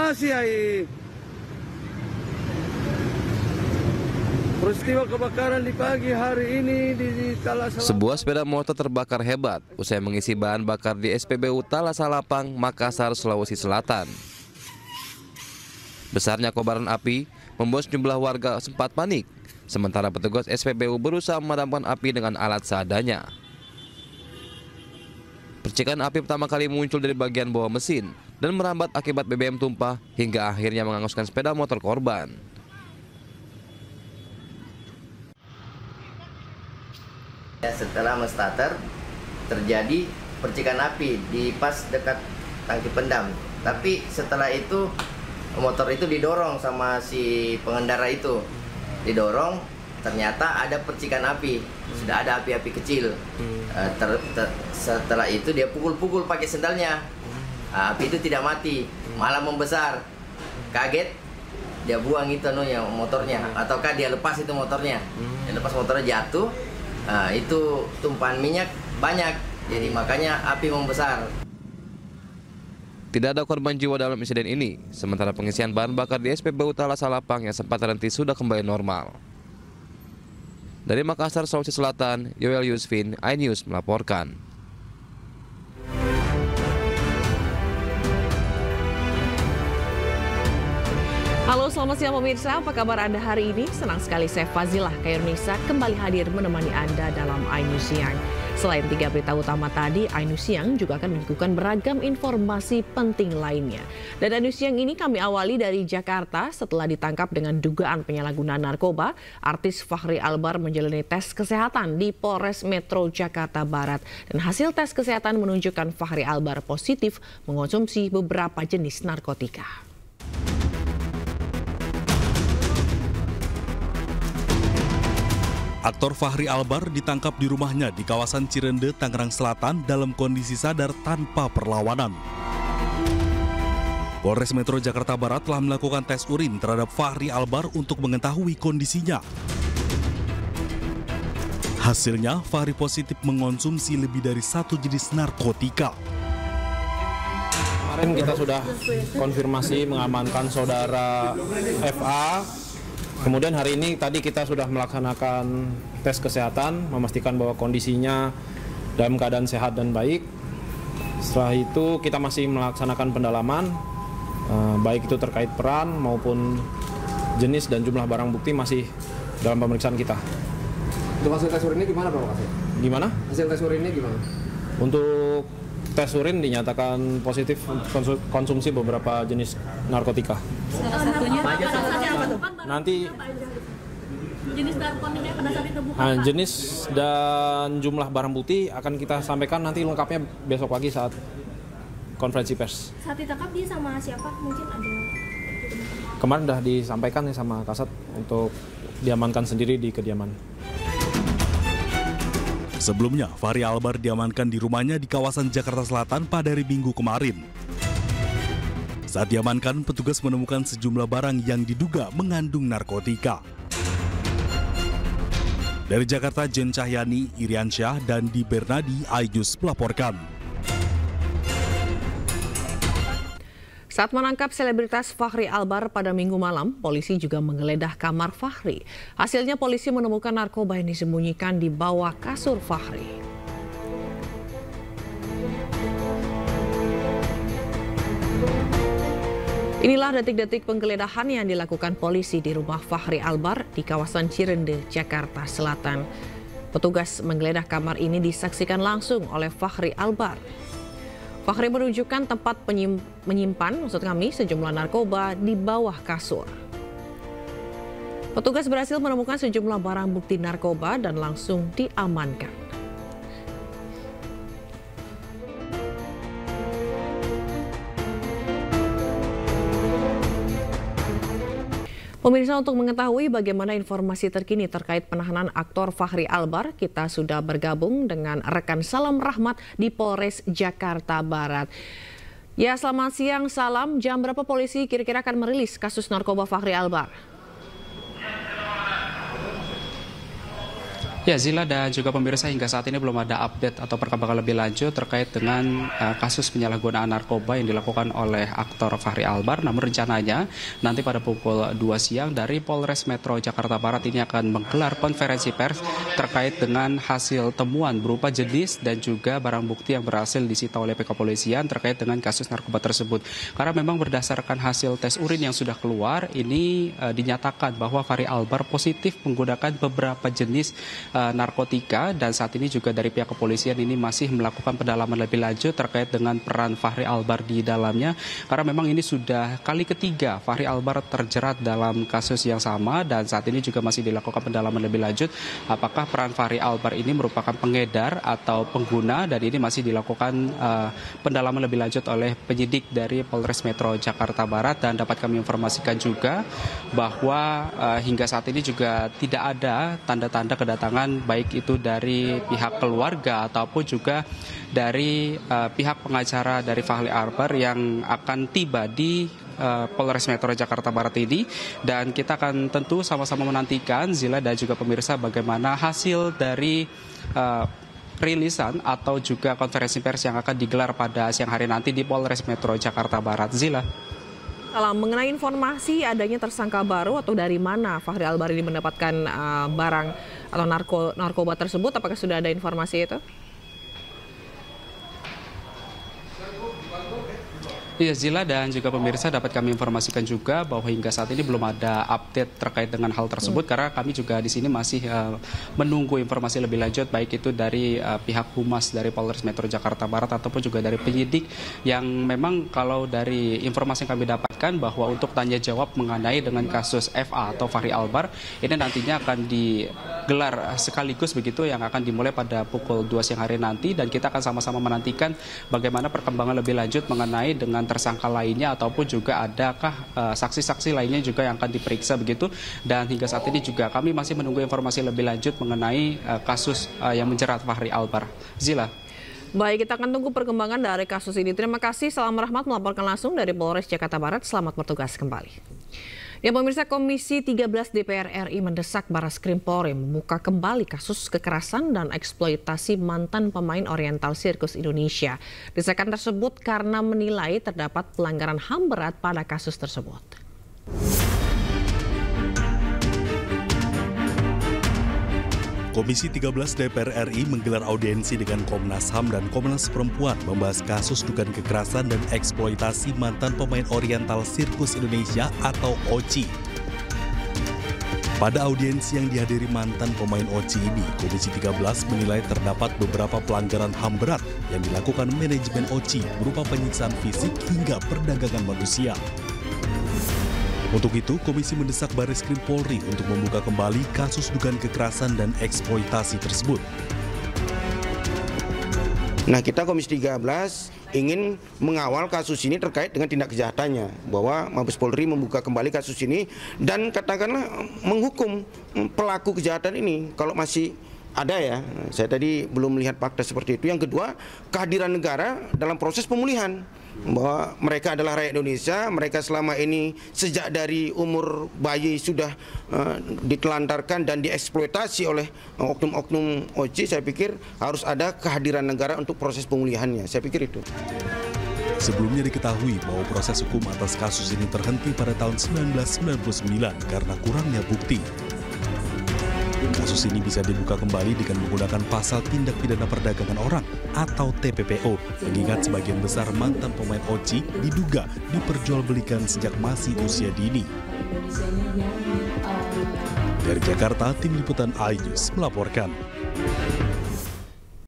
informasi peristiwa kebakaran di pagi hari ini di Talasalapang. Sebuah sepeda motor terbakar hebat usai mengisi bahan bakar di SPBU Talasalapang, Makassar, Sulawesi Selatan. Besarnya kobaran api membuat sejumlah warga sempat panik, sementara petugas SPBU berusaha memadamkan api dengan alat seadanya. Percikan api pertama kali muncul dari bagian bawah mesin dan merambat akibat BBM tumpah hingga akhirnya menghanguskan sepeda motor korban. Setelah menstarter, terjadi percikan api di pas dekat tangki pendam. Tapi setelah itu motor itu didorong sama si pengendara itu. Didorong, ternyata ada percikan api. Sudah ada api-api kecil. Setelah itu dia pukul-pukul pakai sendalnya. Api itu tidak mati, malah membesar. Kaget, dia buang itu motornya. Ataukah dia lepas itu motornya. Dia lepas motornya jatuh. Itu tumpahan minyak banyak, jadi makanya api membesar. Tidak ada korban jiwa dalam insiden ini, sementara pengisian bahan bakar di SPBU Talasalapang yang sempat terhenti sudah kembali normal. Dari Makassar, Sulawesi Selatan, Yoel Yusfin, iNews melaporkan. Halo, selamat siang pemirsa. Apa kabar Anda hari ini? Senang sekali saya Fazilah Khairunisa kembali hadir menemani Anda dalam iNews Siang. Selain 3 berita utama tadi, iNews Siang juga akan menyuguhkan beragam informasi penting lainnya. Dan iNews Siang ini kami awali dari Jakarta. Setelah ditangkap dengan dugaan penyalahgunaan narkoba, artis Fachri Albar menjalani tes kesehatan di Polres Metro Jakarta Barat. Dan hasil tes kesehatan menunjukkan Fachri Albar positif mengonsumsi beberapa jenis narkotika. Aktor Fachri Albar ditangkap di rumahnya di kawasan Cirende, Tangerang Selatan dalam kondisi sadar tanpa perlawanan. Polres Metro Jakarta Barat telah melakukan tes urin terhadap Fachri Albar untuk mengetahui kondisinya. Hasilnya, Fachri positif mengonsumsi lebih dari 1 jenis narkotika. Kemarin kita sudah konfirmasi mengamankan saudara FA. Kemudian hari ini tadi kita sudah melaksanakan tes kesehatan, memastikan bahwa kondisinya dalam keadaan sehat dan baik. Setelah itu kita masih melaksanakan pendalaman, baik itu terkait peran maupun jenis dan jumlah barang bukti masih dalam pemeriksaan kita. Untuk hasil tes urinnya gimana Pak? Gimana? Hasil tes urinnya gimana? Untuk tes urin dinyatakan positif konsumsi beberapa jenis narkotika. Nanti jenis narkotika pada saat itu jenis dan jumlah barang bukti akan kita sampaikan nanti lengkapnya besok pagi saat konferensi pers. Saat ditangkap dia sama siapa? Mungkin ada. Kemarin sudah disampaikan sama Kasat untuk diamankan sendiri di kediaman. Sebelumnya, Fachri Albar diamankan di rumahnya di kawasan Jakarta Selatan pada hari Minggu kemarin. Saat diamankan, petugas menemukan sejumlah barang yang diduga mengandung narkotika. Dari Jakarta, Jen Cahyani, Iriansyah, dan Di Bernadi, iNews melaporkan. Saat menangkap selebritas Fachri Albar pada Minggu malam, polisi juga menggeledah kamar Fachri. Hasilnya polisi menemukan narkoba yang disembunyikan di bawah kasur Fachri. Inilah detik-detik penggeledahan yang dilakukan polisi di rumah Fachri Albar di kawasan Cirende, Jakarta Selatan. Petugas menggeledah kamar ini disaksikan langsung oleh Fachri Albar. Fachri menunjukkan tempat menyimpan sejumlah narkoba di bawah kasur. Petugas berhasil menemukan sejumlah barang bukti narkoba dan langsung diamankan. Pemirsa, untuk mengetahui bagaimana informasi terkini terkait penahanan aktor Fachri Albar, kita sudah bergabung dengan rekan Salam Rahmat di Polres Jakarta Barat. Ya, selamat siang Salam. Jam berapa polisi kira-kira akan merilis kasus narkoba Fachri Albar? Ya, Zila dan juga pemirsa, hingga saat ini belum ada update atau perkembangan lebih lanjut terkait dengan kasus penyalahgunaan narkoba yang dilakukan oleh aktor Fachri Albar. Namun rencananya nanti pada pukul 2 siang dari Polres Metro Jakarta Barat ini akan menggelar konferensi pers terkait dengan hasil temuan berupa jenis dan juga barang bukti yang berhasil disita oleh pihak kepolisian terkait dengan kasus narkoba tersebut. Karena memang berdasarkan hasil tes urin yang sudah keluar, ini dinyatakan bahwa Fachri Albar positif menggunakan beberapa jenis narkotika, dan saat ini juga dari pihak kepolisian ini masih melakukan pendalaman lebih lanjut terkait dengan peran Fachri Albar di dalamnya, karena memang ini sudah kali ketiga Fachri Albar terjerat dalam kasus yang sama, dan saat ini juga masih dilakukan pendalaman lebih lanjut apakah peran Fachri Albar ini merupakan pengedar atau pengguna, dan ini masih dilakukan pendalaman lebih lanjut oleh penyidik dari Polres Metro Jakarta Barat. Dan dapat kami informasikan juga bahwa hingga saat ini juga tidak ada tanda-tanda kedatangan baik itu dari pihak keluarga ataupun juga dari pihak pengacara dari Fachri Albar yang akan tiba di Polres Metro Jakarta Barat ini, dan kita akan tentu sama-sama menantikan, Zila dan juga pemirsa, bagaimana hasil dari rilisan atau juga konferensi pers yang akan digelar pada siang hari nanti di Polres Metro Jakarta Barat. Zila. Kalau mengenai informasi adanya tersangka baru atau dari mana Fachri Albar ini mendapatkan barang atau narkoba tersebut, apakah sudah ada informasi itu? Iya, Zila dan juga pemirsa, dapat kami informasikan juga bahwa hingga saat ini belum ada update terkait dengan hal tersebut, karena kami juga di sini masih menunggu informasi lebih lanjut baik itu dari pihak humas dari Polres Metro Jakarta Barat ataupun juga dari penyidik, yang memang kalau dari informasi yang kami dapatkan bahwa untuk tanya jawab mengenai dengan kasus FA atau Fachri Albar ini nantinya akan digelar sekaligus begitu, yang akan dimulai pada pukul 2 siang hari nanti, dan kita akan sama-sama menantikan bagaimana perkembangan lebih lanjut mengenai dengan tersangka lainnya ataupun juga adakah saksi-saksi lainnya juga yang akan diperiksa begitu. Dan hingga saat ini juga kami masih menunggu informasi lebih lanjut mengenai kasus yang menjerat Fachri Albar. Zila. Baik, kita akan tunggu perkembangan dari kasus ini. Terima kasih, Salam Rahmat melaporkan langsung dari Polres Jakarta Barat. Selamat bertugas kembali. Ya, pemirsa, Komisi 13 DPR RI mendesak Barreskrim Polri membuka kembali kasus kekerasan dan eksploitasi mantan pemain Oriental Sirkus Indonesia. Desakan tersebut karena menilai terdapat pelanggaran HAM berat pada kasus tersebut. Komisi 13 DPR RI menggelar audiensi dengan Komnas HAM dan Komnas Perempuan membahas kasus dugaan kekerasan dan eksploitasi mantan pemain Oriental Sirkus Indonesia atau OCI. Pada audiensi yang dihadiri mantan pemain OCI ini, Komisi 13 menilai terdapat beberapa pelanggaran HAM berat yang dilakukan manajemen OCI berupa penyiksaan fisik hingga perdagangan manusia. Untuk itu, Komisi mendesak Barreskrim Polri untuk membuka kembali kasus dugaan kekerasan dan eksploitasi tersebut. Nah, kita Komisi 13 ingin mengawal kasus ini terkait dengan tindak kejahatannya, bahwa Mabes Polri membuka kembali kasus ini dan katakanlah menghukum pelaku kejahatan ini kalau masih ada ya. Saya tadi belum melihat fakta seperti itu. Yang kedua, kehadiran negara dalam proses pemulihan, bahwa mereka adalah rakyat Indonesia, mereka selama ini sejak dari umur bayi sudah ditelantarkan dan dieksploitasi oleh oknum-oknum OCI. Saya pikir harus ada kehadiran negara untuk proses pemulihannya. Saya pikir itu. Sebelumnya diketahui bahwa proses hukum atas kasus ini terhenti pada tahun 1999 karena kurangnya bukti. Kasus ini bisa dibuka kembali dengan menggunakan pasal tindak pidana perdagangan orang atau TPPO, mengingat sebagian besar mantan pemain OCI diduga diperjualbelikan sejak masih usia dini. Dari Jakarta, tim liputan iNews melaporkan.